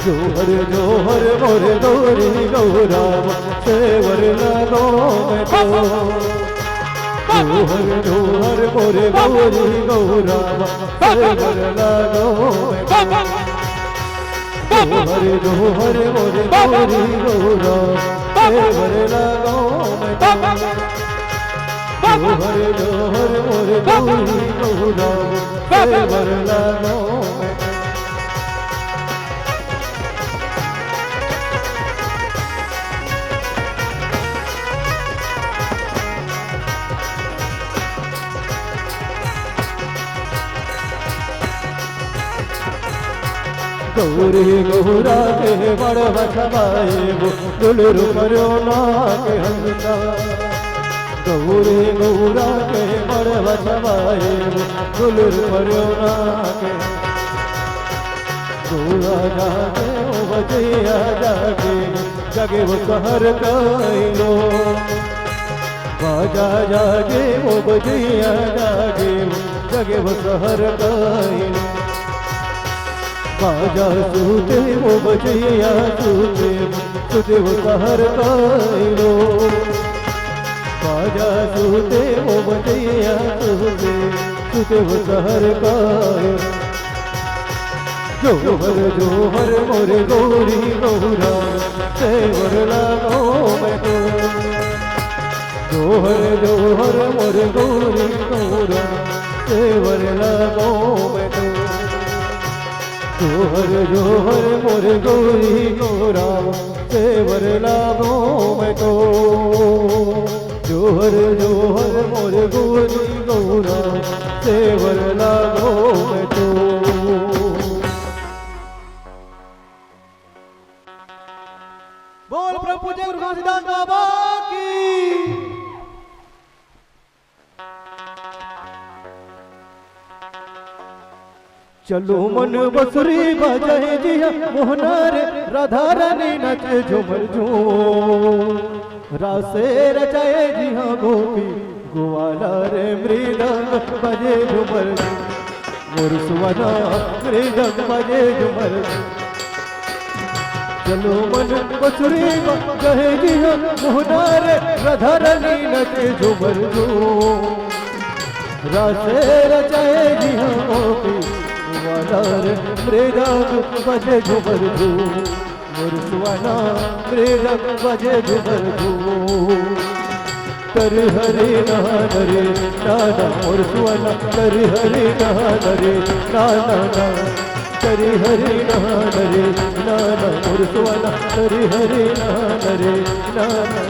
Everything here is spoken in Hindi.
जोहर जोहर मोरे गौरी गौरा सेवर लगो मैं तो। जोहर जोहर मोरे गौरी गौरा सेवर लगो मैं तो। जोहर जोहर मोरे गौरी गौरा सेवर लगो मैं तो। जोहर जोहर मोरे गौरी गौरा सेवर लगो मैं तो। गौरी गौरा के बड़ बछवाए वो दुलरु करो ना के हंसा। गौरी गौरा के बड़ बछवाए वो दुलरु करो ना के। गौरा जागे वो बजिया जागे जगे वो सहर कैलो। बाजा जागे वो बजिया जागे जगे वो सहर कैलो। बाजा सूते वो बजिया सूते सूते वो सहर कैलो। बाजा सूते वो बजिया सूते सूते वो सहर कैलो। जोहर जोहर मोरे गौरी गौरा सेवर लगो मैं तो। जोहर जोहर मोरे गौरी गौरा सेवर लगो मैं तो। जोहर जोहर मोरे गौरी गौरा सेवर लगो मैं तो। जोहर जोहर मोरे गौरी गौरा सेवर लगो मैं तो। बोल प्रभु जय गुरु घासीदास बाबा की। चलो मन बसुरी बजाए जिया मोहना रे राधा रानी नचे झूमर झूम। रासे रचाए जिया गोपी गोवाला रे मृदंग बजे झूमर झूम। मोर सुवना मृदंग बजे झूमर झूम। चलो मन बसुरी बजाए जिया मोहना रे राधा रानी नचे झूमर झूम। रासे रचाए जिया गोपी मृदंग बजे झूमर झूम। मोर सुवना मृदंग बजे झूमर झूम। कर हरे नाना रे नाना मोर सुवना कर हरे नाना रे नाना ना। कर हरे नाना रे नाना मोर सुवना कर हरे नाना रे नाना।